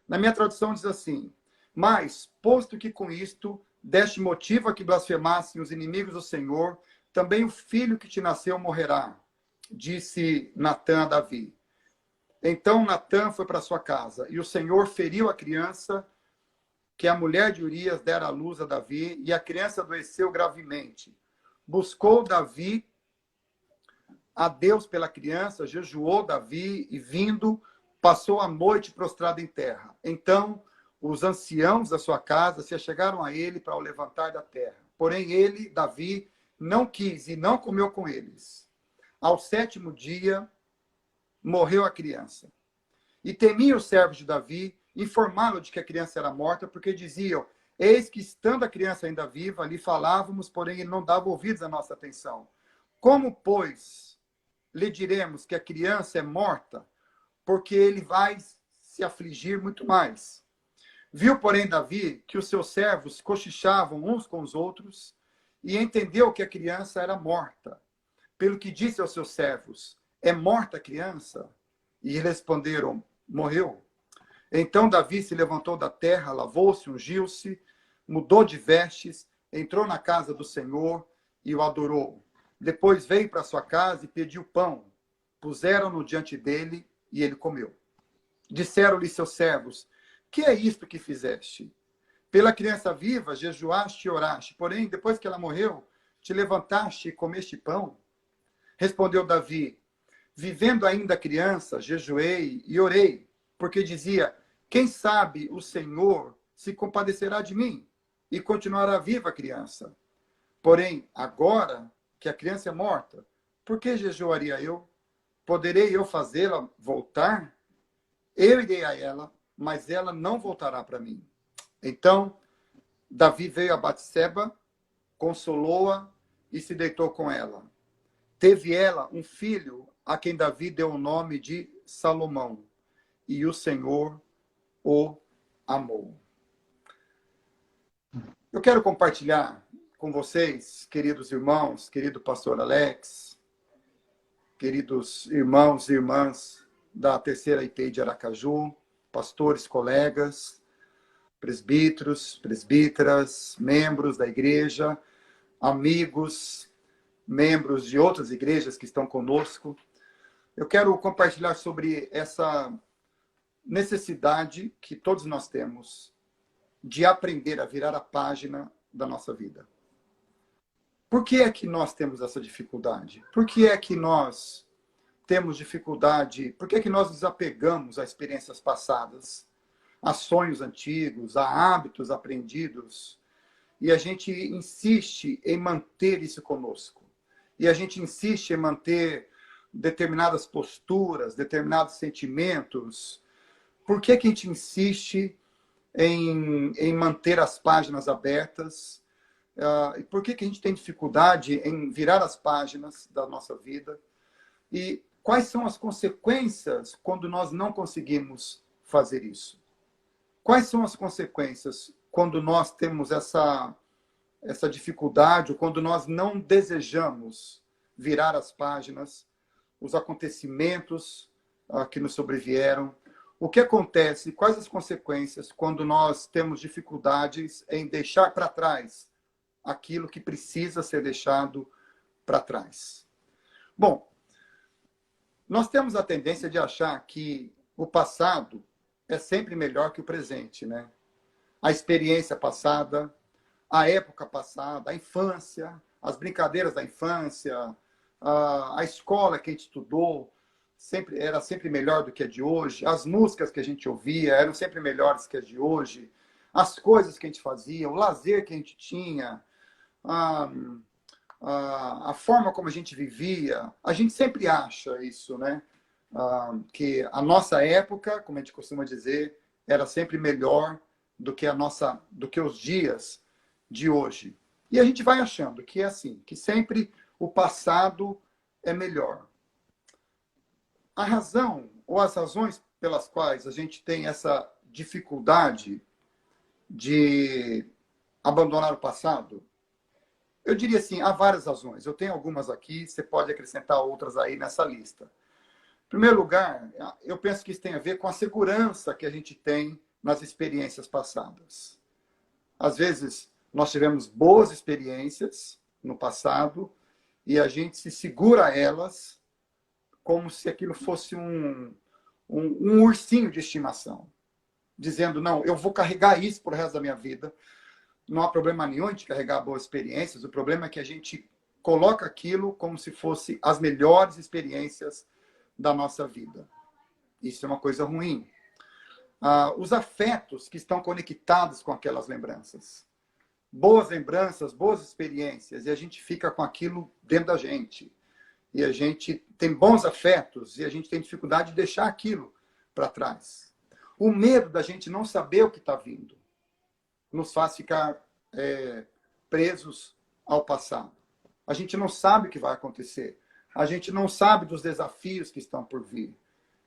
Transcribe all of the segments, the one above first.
Na minha tradução diz assim: mas, posto que com isto deste motivo a que blasfemassem os inimigos do Senhor, também o filho que te nasceu morrerá, disse Natã a Davi. Então Natã foi para sua casa, e o Senhor feriu a criança que a mulher de Urias dera à luz a Davi, e a criança adoeceu gravemente. Buscou Davi a Deus pela criança, jejuou Davi, e vindo, passou a noite prostrado em terra. Então os anciãos da sua casa se achegaram a ele para o levantar da terra. Porém ele, Davi, não quis e não comeu com eles. Ao 7º dia, morreu a criança. E temia os servos de Davi informá-lo de que a criança era morta, porque diziam: eis que, estando a criança ainda viva, lhe falávamos, porém ele não dava ouvidos à nossa atenção. Como, pois, lhe diremos que a criança é morta, porque ele vai se afligir muito mais? Viu, porém, Davi que os seus servos cochichavam uns com os outros, e entendeu que a criança era morta. Pelo que disse aos seus servos: é morta a criança? E responderam: morreu. Então Davi se levantou da terra, lavou-se, ungiu-se, mudou de vestes, entrou na casa do Senhor e o adorou. Depois veio para sua casa e pediu pão. Puseram-no diante dele e ele comeu. Disseram-lhe seus servos: que é isto que fizeste? Pela criança viva jejuaste e oraste, porém, depois que ela morreu, te levantaste e comeste pão? Respondeu Davi: vivendo ainda a criança, jejuei e orei, porque dizia: quem sabe o Senhor se compadecerá de mim e continuará viva a criança. Porém, agora que a criança é morta, por que jejuaria eu? Poderei eu fazê-la voltar? Eu irei a ela, mas ela não voltará para mim. Então, Davi veio a Batseba, consolou-a e se deitou com ela. Teve ela um filho, a quem Davi deu o nome de Salomão, e o Senhor o amou. Eu quero compartilhar com vocês, queridos irmãos, querido pastor Alex, queridos irmãos e irmãs da terceira IPI de Aracaju, pastores, colegas, presbíteros, presbíteras, membros da igreja, amigos, membros de outras igrejas que estão conosco. Eu quero compartilhar sobre essa necessidade que todos nós temos de aprender a virar a página da nossa vida. Por que é que nós temos essa dificuldade? Por que é que nós temos dificuldade? Por que é que nós nos apegamos a experiências passadas, a sonhos antigos, a hábitos aprendidos, e a gente insiste em manter isso conosco? E a gente insiste em manter determinadas posturas, determinados sentimentos. Por que que a gente insiste em manter as páginas abertas? E por que que a gente tem dificuldade em virar as páginas da nossa vida? E quais são as consequências quando nós não conseguimos fazer isso? Quais são as consequências quando nós temos essa dificuldade, ou quando nós não desejamos virar as páginas, os acontecimentos que nos sobrevieram? O que acontece, quais as consequências quando nós temos dificuldades em deixar para trás aquilo que precisa ser deixado para trás? Bom, nós temos a tendência de achar que o passado é sempre melhor que o presente, né? A experiência passada, a época passada, a infância, as brincadeiras da infância, a escola que a gente estudou, era sempre melhor do que a de hoje. As músicas que a gente ouvia eram sempre melhores que as de hoje. As coisas que a gente fazia, o lazer que a gente tinha, a forma como a gente vivia. A gente sempre acha isso, né? Que a nossa época, como a gente costuma dizer, era sempre melhor do que os dias de hoje. E a gente vai achando que é assim, que sempre o passado é melhor. A razão, ou as razões pelas quais a gente tem essa dificuldade de abandonar o passado, eu diria assim, há várias razões. Eu tenho algumas aqui, você pode acrescentar outras aí nessa lista. Em primeiro lugar, eu penso que isso tem a ver com a segurança que a gente tem nas experiências passadas. Às vezes, nós tivemos boas experiências no passado e a gente se segura a elas como se aquilo fosse um ursinho de estimação, dizendo, não, eu vou carregar isso pro resto da minha vida. Não há problema nenhum de carregar boas experiências, o problema é que a gente coloca aquilo como se fosse as melhores experiências da nossa vida. Isso é uma coisa ruim. Os afetos que estão conectados com aquelas lembranças. Boas lembranças, boas experiências, e a gente fica com aquilo dentro da gente. E a gente tem bons afetos, e a gente tem dificuldade de deixar aquilo para trás. O medo da gente não saber o que está vindo nos faz ficar presos ao passado. A gente não sabe o que vai acontecer. A gente não sabe dos desafios que estão por vir.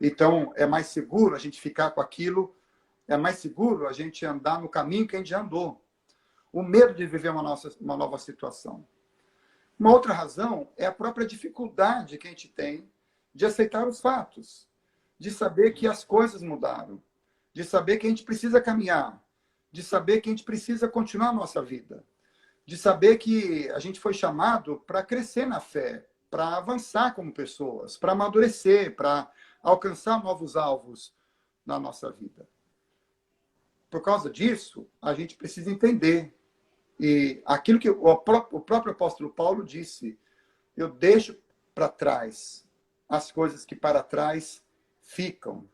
Então, é mais seguro a gente ficar com aquilo, é mais seguro a gente andar no caminho que a gente já andou. O medo de viver uma nova situação. Uma outra razão é a própria dificuldade que a gente tem de aceitar os fatos, de saber que as coisas mudaram, de saber que a gente precisa caminhar, de saber que a gente precisa continuar a nossa vida, de saber que a gente foi chamado para crescer na fé, para avançar como pessoas, para amadurecer, para alcançar novos alvos na nossa vida. Por causa disso, a gente precisa entender. E aquilo que o próprio apóstolo Paulo disse, eu deixo para trás as coisas que para trás ficam.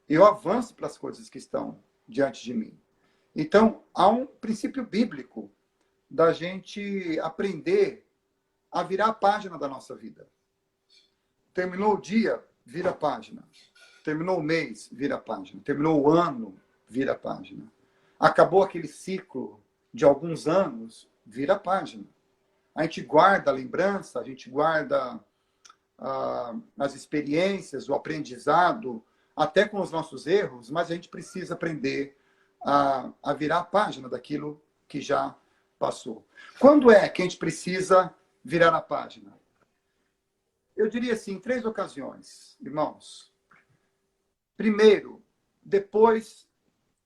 Eu avanço para as coisas que estão diante de mim. Então, há um princípio bíblico da gente aprender a virar a página da nossa vida. Terminou o dia, vira a página. Terminou o mês, vira a página. Terminou o ano, vira a página. Acabou aquele ciclo de alguns anos, vira a página. A gente guarda a lembrança, a gente guarda as experiências, o aprendizado, até com os nossos erros, mas a gente precisa aprender a virar a página daquilo que já passou. Quando é que a gente precisa virar a página? Eu diria assim, em 3 ocasiões, irmãos. Primeiro, depois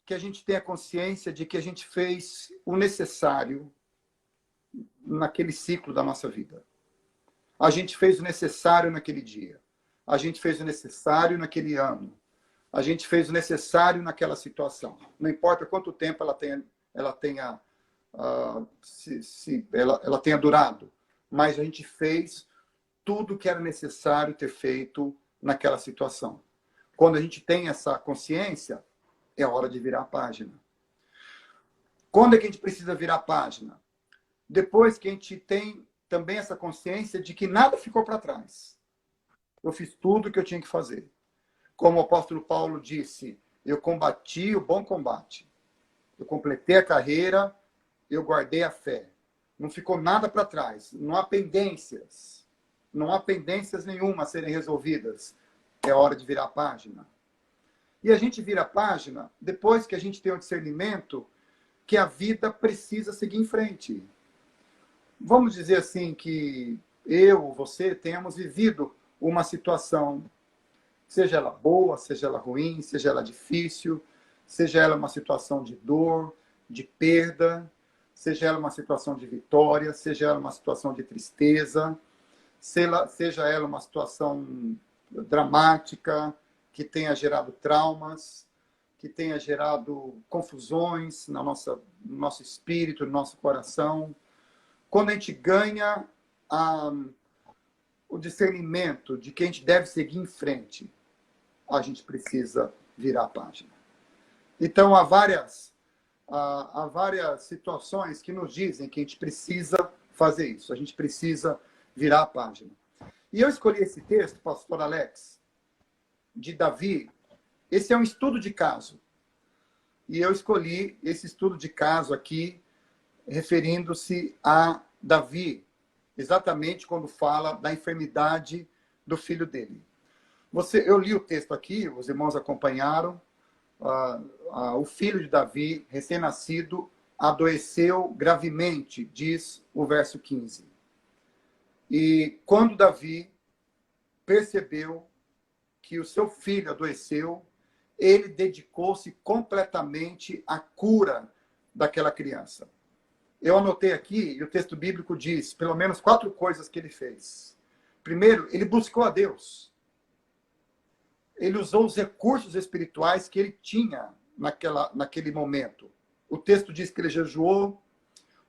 que a gente tem a consciência de que a gente fez o necessário naquele ciclo da nossa vida. A gente fez o necessário naquele dia. A gente fez o necessário naquele ano. A gente fez o necessário naquela situação. Não importa quanto tempo ela tenha durado, mas a gente fez tudo que era necessário ter feito naquela situação. Quando a gente tem essa consciência, é hora de virar a página. Quando é que a gente precisa virar a página? Depois que a gente tem também essa consciência de que nada ficou para trás. Eu fiz tudo o que eu tinha que fazer. Como o apóstolo Paulo disse, eu combati o bom combate. Eu completei a carreira, eu guardei a fé. Não ficou nada para trás. Não há pendências. Não há pendências nenhuma a serem resolvidas. É hora de virar a página. E a gente vira a página depois que a gente tem o discernimento que a vida precisa seguir em frente. Vamos dizer assim que eu, você, tenhamos vivido uma situação, seja ela boa, seja ela ruim, seja ela difícil, seja ela uma situação de dor, de perda, seja ela uma situação de vitória, seja ela uma situação de tristeza, seja ela uma situação dramática, que tenha gerado traumas, que tenha gerado confusões no nosso espírito, no nosso coração. Quando a gente ganha o discernimento de que a gente deve seguir em frente, a gente precisa virar a página. Então, há várias situações que nos dizem que a gente precisa fazer isso. A gente precisa virar a página. E eu escolhi esse texto, pastor Alex, de Davi. Esse é um estudo de caso. E eu escolhi esse estudo de caso aqui, referindo-se a Davi, exatamente quando fala da enfermidade do filho dele. Eu li o texto aqui, os irmãos acompanharam. O filho de Davi, recém-nascido, adoeceu gravemente, diz o verso 15. E quando Davi percebeu que o seu filho adoeceu, ele dedicou-se completamente à cura daquela criança. Eu anotei aqui, e o texto bíblico diz, pelo menos 4 coisas que ele fez. Primeiro, ele buscou a Deus. Ele usou os recursos espirituais que ele tinha naquele momento. O texto diz que ele jejuou,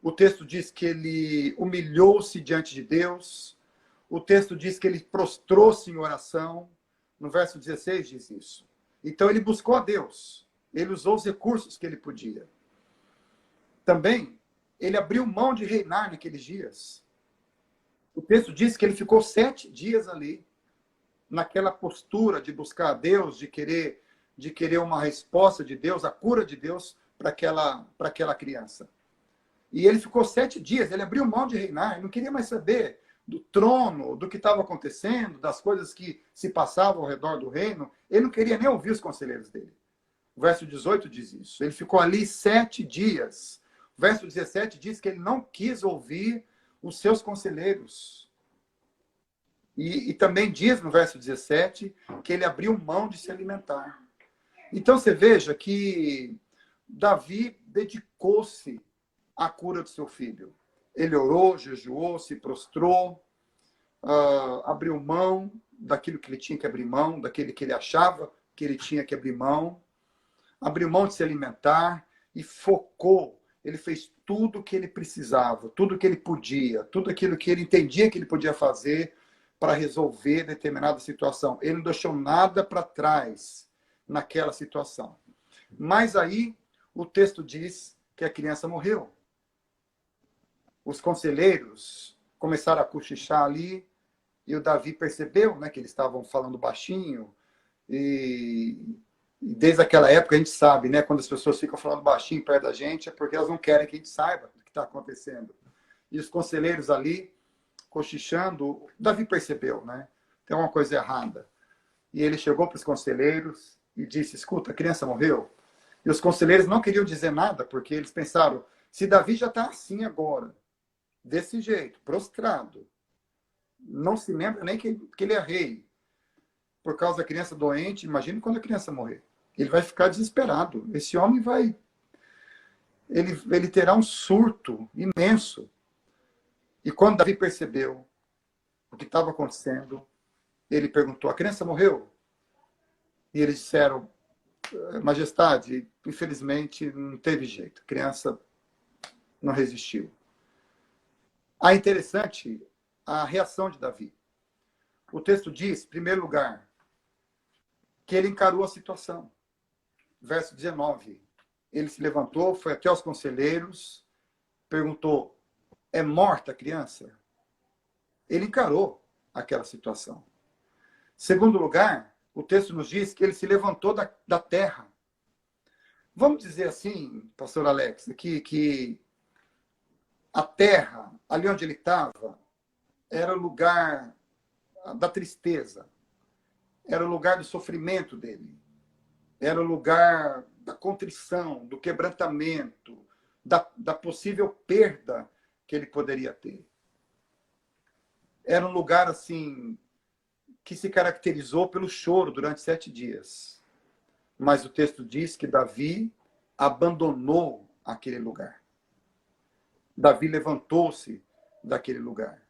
o texto diz que ele humilhou-se diante de Deus, o texto diz que ele prostrou-se em oração. No verso 16 diz isso. Então ele buscou a Deus, ele usou os recursos que ele podia. Também, ele abriu mão de reinar naqueles dias. O texto diz que ele ficou 7 dias ali, naquela postura de buscar a Deus, de querer uma resposta de Deus, a cura de Deus para aquela criança. E ele ficou 7 dias, ele abriu mão de reinar, ele não queria mais saber do trono, do que estava acontecendo, das coisas que se passavam ao redor do reino. Ele não queria nem ouvir os conselheiros dele. O verso 18 diz isso. Ele ficou ali 7 dias. O verso 17 diz que ele não quis ouvir os seus conselheiros. E também diz no verso 17 que ele abriu mão de se alimentar. Então você veja que Davi dedicou-se à cura do seu filho. Ele orou, jejuou, se prostrou, abriu mão daquilo que ele tinha que abrir mão, daquele que ele achava que ele tinha que abrir mão, abriu mão de se alimentar e focou. Ele fez tudo o que ele precisava, tudo o que ele podia, tudo aquilo que ele entendia que ele podia fazer para resolver determinada situação. Ele não deixou nada para trás naquela situação. Mas aí o texto diz que a criança morreu. Os conselheiros começaram a cochichar ali, e o Davi percebeu, né, que eles estavam falando baixinho, e desde aquela época a gente sabe, né, quando as pessoas ficam falando baixinho perto da gente, é porque elas não querem que a gente saiba o que está acontecendo. E os conselheiros ali, cochichando, Davi percebeu, né, tem uma coisa errada. E ele chegou para os conselheiros e disse, escuta, a criança morreu. E os conselheiros não queriam dizer nada, porque eles pensaram, se Davi já está assim agora, desse jeito, prostrado, não se lembra nem que ele é rei, por causa da criança doente, imagine quando a criança morrer. Ele vai ficar desesperado. Esse homem ele terá um surto imenso. E quando Davi percebeu o que estava acontecendo, ele perguntou, a criança morreu? E eles disseram, majestade, infelizmente não teve jeito, a criança não resistiu. Interessante a reação de Davi. O texto diz, em primeiro lugar, que ele encarou a situação. Verso 19. Ele se levantou, foi até os conselheiros, perguntou, é morta a criança? Ele encarou aquela situação. Segundo lugar, o texto nos diz que ele se levantou da terra. Vamos dizer assim, pastor Alex, que a terra, ali onde ele estava, era o lugar da tristeza, era o lugar do sofrimento dele, era o lugar da contrição, do quebrantamento, da possível perda que ele poderia ter. Era um lugar, assim, que se caracterizou pelo choro durante 7 dias. Mas o texto diz que Davi abandonou aquele lugar. Davi levantou-se daquele lugar.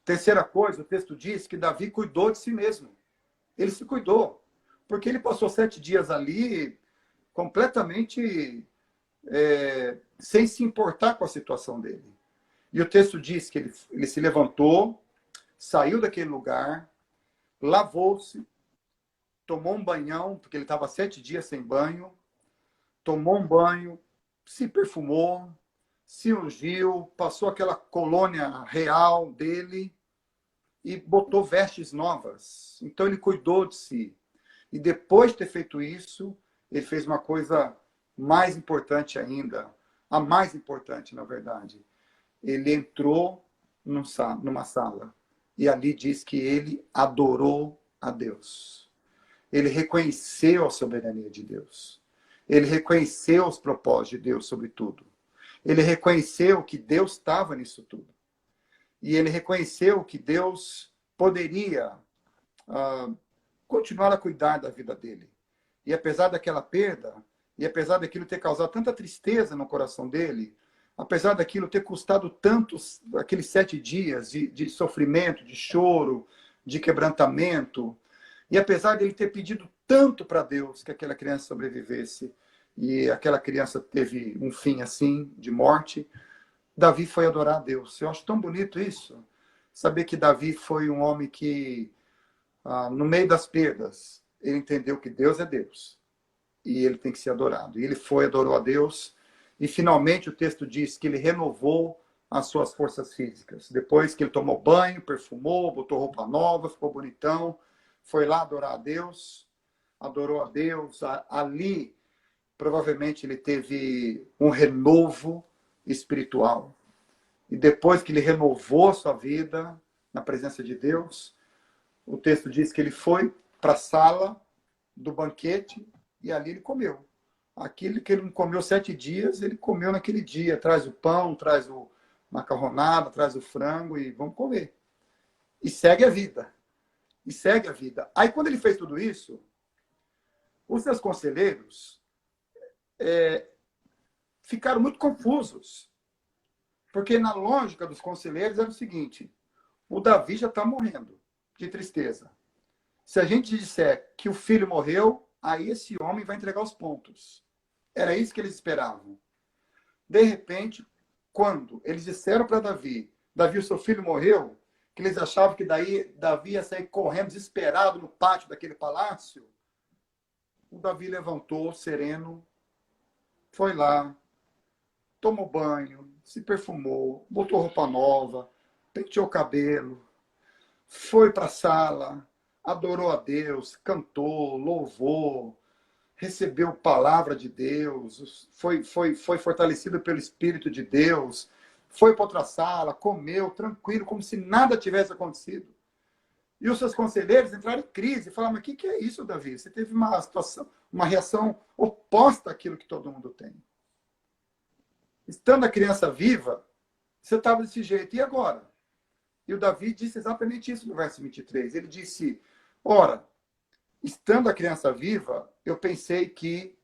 Terceira coisa, o texto diz que Davi cuidou de si mesmo. Ele se cuidou. Porque ele passou 7 dias ali completamente sem se importar com a situação dele. E o texto diz que ele se levantou, saiu daquele lugar, lavou-se, tomou um banhão, porque ele estava 7 dias sem banho, tomou um banho, se perfumou, se ungiu, passou aquela colônia real dele e botou vestes novas. Então ele cuidou de si. E depois de ter feito isso, ele fez uma coisa mais importante ainda, a mais importante, na verdade. Ele entrou numa sala e ali diz que ele adorou a Deus. Ele reconheceu a soberania de Deus. Ele reconheceu os propósitos de Deus sobre tudo. Ele reconheceu que Deus estava nisso tudo. E ele reconheceu que Deus poderia continuar a cuidar da vida dele. E apesar daquela perda, e apesar daquilo ter causado tanta tristeza no coração dele, apesar daquilo ter custado tantos, aqueles 7 dias de sofrimento, de choro, de quebrantamento, e apesar dele ter pedido tanto para Deus que aquela criança sobrevivesse, e aquela criança teve um fim assim, de morte, Davi foi adorar a Deus. Eu acho tão bonito isso, saber que Davi foi um homem que, no meio das perdas, ele entendeu que Deus é Deus, e ele tem que ser adorado. E ele foi, adorou a Deus, e finalmente o texto diz que ele renovou as suas forças físicas. Depois que ele tomou banho, perfumou, botou roupa nova, ficou bonitão, foi lá adorar a Deus, adorou a Deus. Ali, provavelmente, ele teve um renovo espiritual. E depois que ele renovou a sua vida na presença de Deus, o texto diz que ele foi para a sala do banquete e ali ele comeu. Aquilo que ele não comeu 7 dias, ele comeu naquele dia. Traz o pão, traz o macarronada, traz o frango e vamos comer. E segue a vida. E segue a vida. Aí, quando ele fez tudo isso, os seus conselheiros ficaram muito confusos. Porque na lógica dos conselheiros era o seguinte: o Davi já está morrendo de tristeza. Se a gente disser que o filho morreu, aí esse homem vai entregar os pontos. Era isso que eles esperavam. De repente, quando eles disseram para Davi, Davi, o seu filho morreu, que eles achavam que daí Davi ia sair correndo, desesperado no pátio daquele palácio, o Davi levantou, sereno, foi lá, tomou banho, se perfumou, botou roupa nova, penteou o cabelo, foi para a sala, adorou a Deus, cantou, louvou, recebeu palavra de Deus, foi fortalecido pelo Espírito de Deus, foi para outra sala, comeu, tranquilo, como se nada tivesse acontecido. E os seus conselheiros entraram em crise, falaram: mas o que é isso, Davi? Você teve uma situação, uma reação oposta àquilo que todo mundo tem. Estando a criança viva, você estava desse jeito, e agora? E o Davi disse exatamente isso no verso 23. Ele disse: ora, estando a criança viva, eu pensei que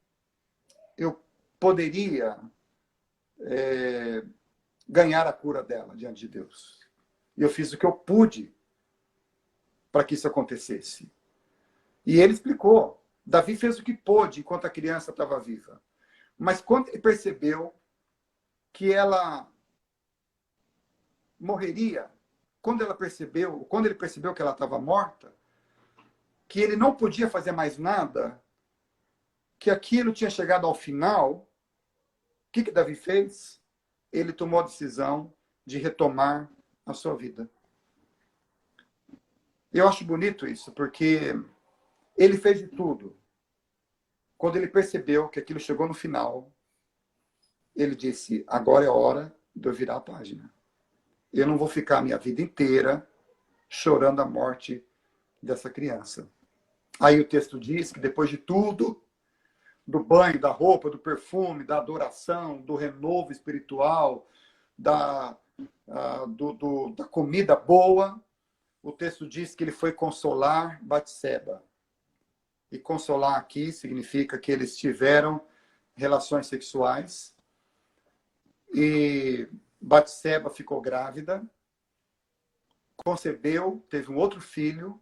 eu poderia ganhar a cura dela diante de Deus. E eu fiz o que eu pude para que isso acontecesse. E ele explicou. Davi fez o que pôde enquanto a criança estava viva. Mas quando ele percebeu que ela morreria, quando ele percebeu que ela estava morta, que ele não podia fazer mais nada, que aquilo tinha chegado ao final, o que Davi fez? Ele tomou a decisão de retomar a sua vida. Eu acho bonito isso, porque ele fez de tudo. Quando ele percebeu que aquilo chegou no final, ele disse: agora é hora de eu virar a página. Eu não vou ficar a minha vida inteira chorando a morte dessa criança. Aí o texto diz que depois de tudo, do banho, da roupa, do perfume, da adoração, do renovo espiritual, da comida boa, o texto diz que ele foi consolar Batseba. E consolar aqui significa que eles tiveram relações sexuais e Batseba ficou grávida, concebeu, teve um outro filho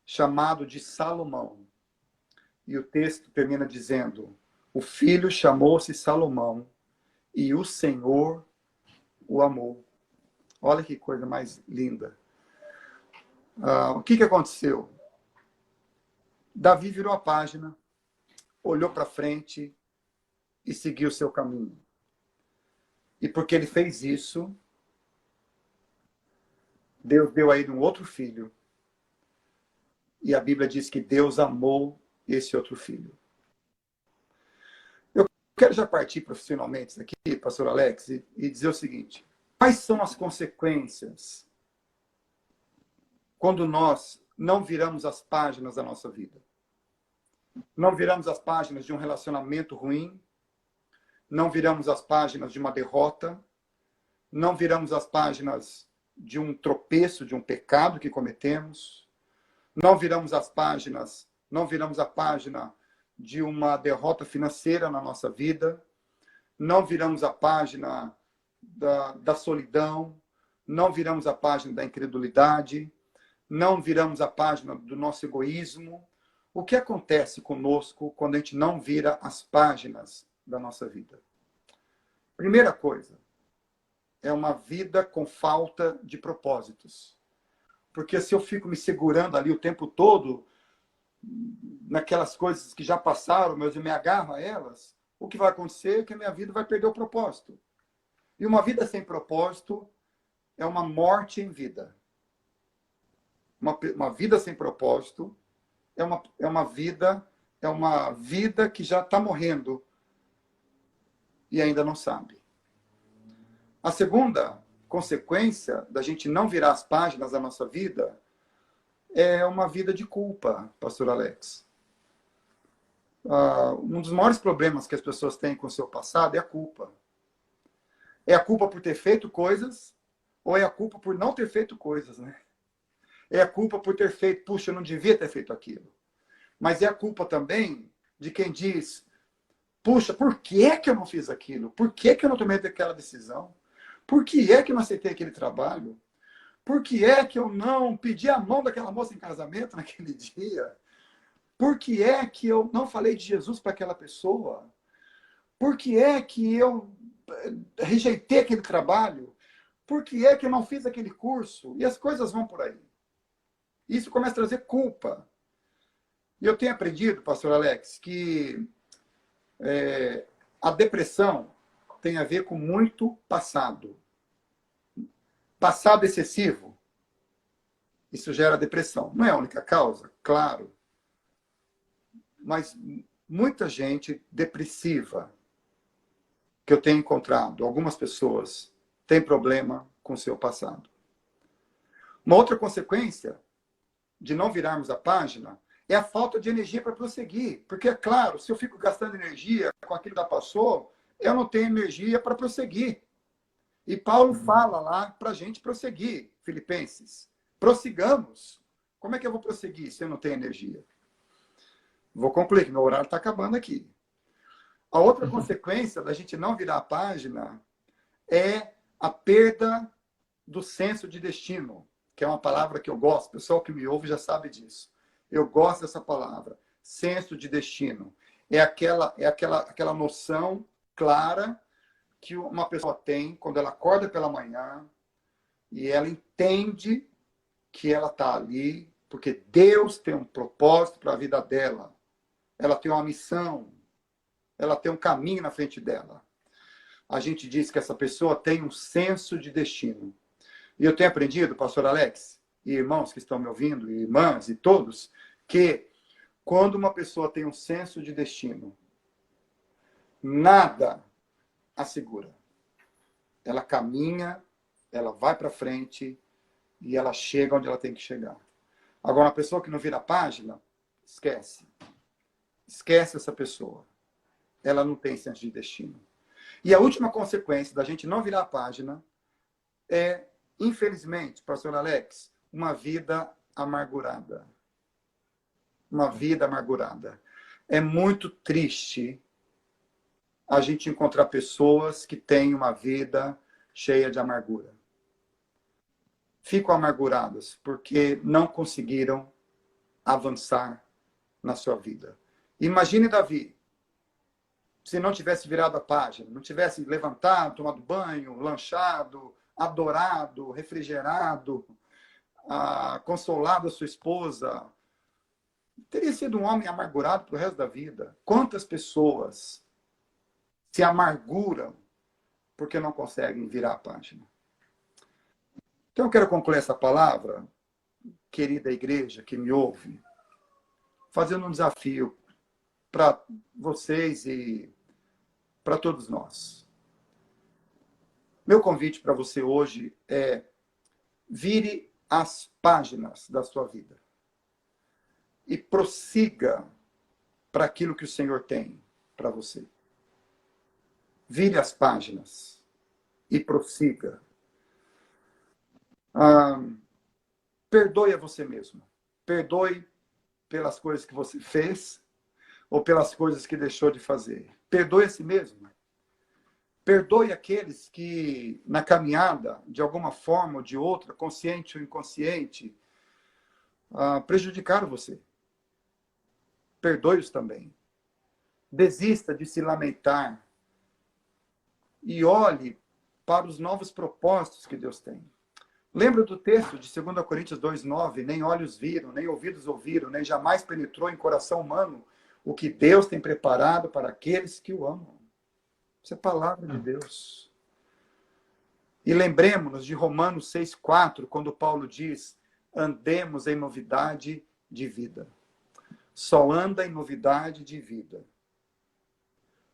chamado de Salomão. E o texto termina dizendo: o filho chamou-se Salomão e o Senhor o amou. Olha que coisa mais linda. O que aconteceu? Davi virou a página, olhou para frente e seguiu o seu caminho. E porque ele fez isso, Deus deu a ele um outro filho. E a Bíblia diz que Deus amou esse outro filho. Eu quero já partir profissionalmente aqui, pastor Alex, e dizer o seguinte: quais são as consequências quando nós não viramos as páginas da nossa vida? Não viramos as páginas de um relacionamento ruim, não viramos as páginas de uma derrota, não viramos as páginas de um tropeço, de um pecado que cometemos, não viramos a página de uma derrota financeira na nossa vida, não viramos a página da solidão, não viramos a página da incredulidade, não viramos a página do nosso egoísmo. O que acontece conosco quando a gente não vira as páginas da nossa vida? Primeira coisa, é uma vida com falta de propósitos. Porque se eu fico me segurando ali o tempo todo, naquelas coisas que já passaram, mas eu me agarro a elas, o que vai acontecer é que a minha vida vai perder o propósito. E uma vida sem propósito é uma morte em vida. Uma vida sem propósito é uma vida que já está morrendo e ainda não sabe. A segunda consequência da gente não virar as páginas da nossa vida é uma vida de culpa, pastor Alex. Um dos maiores problemas que as pessoas têm com o seu passado é a culpa. É a culpa por ter feito coisas ou é a culpa por não ter feito coisas, né? É a culpa por ter feito, puxa, eu não devia ter feito aquilo. Mas é a culpa também de quem diz, puxa, por que é que eu não fiz aquilo? Por que é que eu não tomei aquela decisão? Por que é que eu não aceitei aquele trabalho? Por que é que eu não pedi a mão daquela moça em casamento naquele dia? Por que é que eu não falei de Jesus para aquela pessoa? Por que é que eu rejeitei aquele trabalho? Por que é que eu não fiz aquele curso? E as coisas vão por aí. Isso começa a trazer culpa. E eu tenho aprendido, pastor Alex, que a depressão tem a ver com muito passado. Passado excessivo, isso gera depressão. Não é a única causa, claro. Mas muita gente depressiva que eu tenho encontrado, algumas pessoas, têm problema com o seu passado. Uma outra consequência de não virarmos a página é a falta de energia para prosseguir. Porque, é claro, se eu fico gastando energia com aquilo que já passou, eu não tenho energia para prosseguir. E Paulo fala lá para a gente prosseguir, Filipenses. Prossigamos. Como é que eu vou prosseguir se eu não tenho energia? Vou concluir, que meu horário está acabando aqui. A outra consequência da gente não virar a página é a perda do senso de destino, que é uma palavra que eu gosto. O pessoal que me ouve já sabe disso. Eu gosto dessa palavra, senso de destino. É aquela noção clara que uma pessoa tem quando ela acorda pela manhã e ela entende que ela está ali porque Deus tem um propósito para a vida dela. Ela tem uma missão, ela tem um caminho na frente dela. A gente diz que essa pessoa tem um senso de destino. E eu tenho aprendido, pastor Alex, e irmãos que estão me ouvindo, e irmãs e todos, que quando uma pessoa tem um senso de destino, nada a segura. Ela caminha, ela vai para frente e ela chega onde ela tem que chegar. Agora, uma pessoa que não vira a página, esquece. Esquece essa pessoa. Ela não tem senso de destino. E a última consequência da gente não virar a página é, infelizmente, pastor Alex, uma vida amargurada. Uma vida amargurada. É muito triste a gente encontrar pessoas que têm uma vida cheia de amargura. Ficam amarguradas porque não conseguiram avançar na sua vida. Imagine Davi, se não tivesse virado a página, não tivesse levantado, tomado banho, lanchado, adorado, refrigerado, consolado a sua esposa, teria sido um homem amargurado para o resto da vida. Quantas pessoas se amarguram porque não conseguem virar a página? Então eu quero concluir essa palavra, querida igreja que me ouve, fazendo um desafio para vocês e para todos nós. Meu convite para você hoje é: vire as páginas da sua vida e prossiga para aquilo que o Senhor tem para você. Vire as páginas e prossiga. Perdoe a você mesmo. Perdoe pelas coisas que você fez. ou pelas coisas que deixou de fazer. Perdoe a si mesmo. Perdoe aqueles que, na caminhada, de alguma forma ou de outra, consciente ou inconsciente, prejudicaram você. Perdoe-os também. Desista de se lamentar e olhe para os novos propósitos que Deus tem. Lembra do texto de 2 Coríntios 2,9? Nem olhos viram, nem ouvidos ouviram, nem jamais penetrou em coração humano o que Deus tem preparado para aqueles que o amam. Isso é palavra de Deus. E lembremos-nos de Romanos 6,4, quando Paulo diz: andemos em novidade de vida. Só anda em novidade de vida.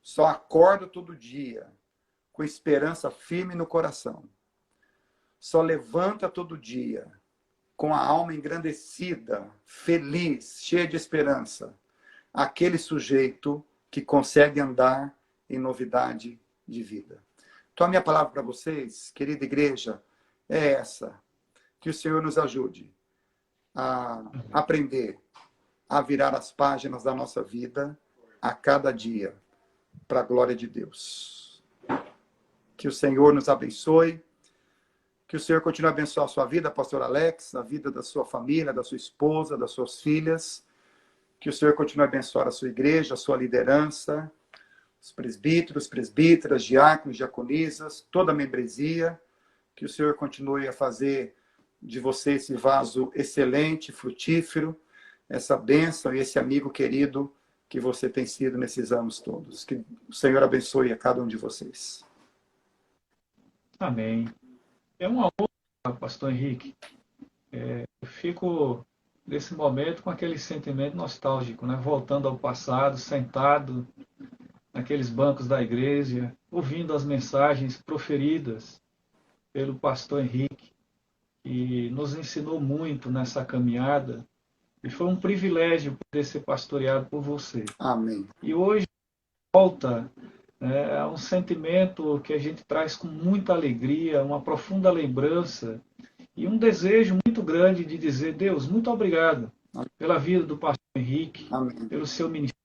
Só acorda todo dia com esperança firme no coração. Só levanta todo dia com a alma engrandecida, feliz, cheia de esperança. Aquele sujeito que consegue andar em novidade de vida. Então, a minha palavra para vocês, querida igreja, é essa. Que o Senhor nos ajude a aprender a virar as páginas da nossa vida a cada dia, para a glória de Deus. Que o Senhor nos abençoe. Que o Senhor continue a abençoar a sua vida, pastor Alex, a vida da sua família, da sua esposa, das suas filhas. Que o Senhor continue a abençoar a sua igreja, a sua liderança, os presbíteros, presbíteras, diáconos, diaconisas, toda a membresia. Que o Senhor continue a fazer de você esse vaso excelente, frutífero, essa bênção e esse amigo querido que você tem sido nesses anos todos. Que o Senhor abençoe a cada um de vocês. Amém. É uma honra, pastor Henrique. Eu fico, nesse momento, com aquele sentimento nostálgico, né? Voltando ao passado, sentado naqueles bancos da igreja, ouvindo as mensagens proferidas pelo pastor Henrique, que nos ensinou muito nessa caminhada, e foi um privilégio poder ser pastoreado por você. Amém. E hoje volta a um sentimento que a gente traz com muita alegria, uma profunda lembrança e um desejo muito grande de dizer: Deus, muito obrigado pela vida do pastor Henrique, Amém. pelo seu ministério,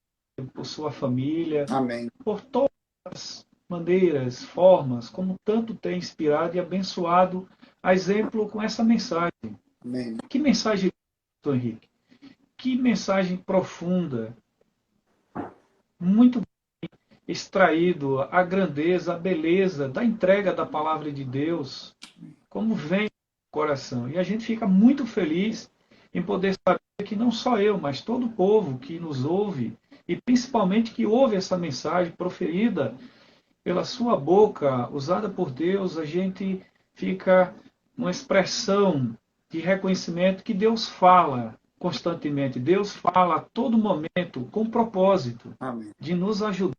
por sua família, Amém. por todas as maneiras, formas, como tanto tem inspirado e abençoado, a exemplo com essa mensagem. Amém. Que mensagem, pastor Henrique? Que mensagem profunda, muito extraído a grandeza, a beleza da entrega da palavra de Deus, como vem no coração. E a gente fica muito feliz em poder saber que não só eu, mas todo o povo que nos ouve, e principalmente que ouve essa mensagem proferida pela sua boca, usada por Deus, a gente fica numa expressão de reconhecimento que Deus fala constantemente. Deus fala a todo momento com propósito Amém. de nos ajudar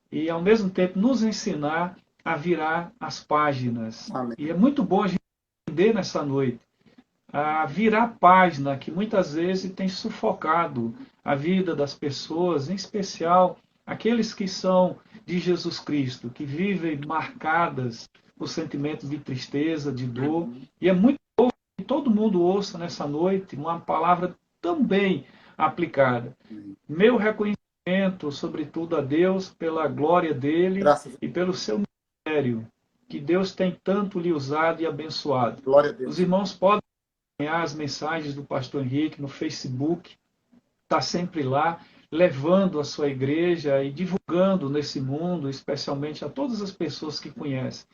e, ao mesmo tempo, nos ensinar a virar as páginas. Amém. E é muito bom a gente entender nessa noite a virar a página que muitas vezes tem sufocado a vida das pessoas, em especial aqueles que são de Jesus Cristo, que vivem marcadas por sentimentos de tristeza, de dor. E é muito bom que todo mundo ouça nessa noite uma palavra tão bem aplicada. Meu reconhecimento, sobretudo, a Deus pela glória dele e pelo seu ministério, que Deus tem tanto lhe usado e abençoado. Glória a Deus. Os irmãos podem acompanhar as mensagens do pastor Henrique no Facebook, está sempre lá, levando a sua igreja e divulgando nesse mundo, especialmente a todas as pessoas que conhecem.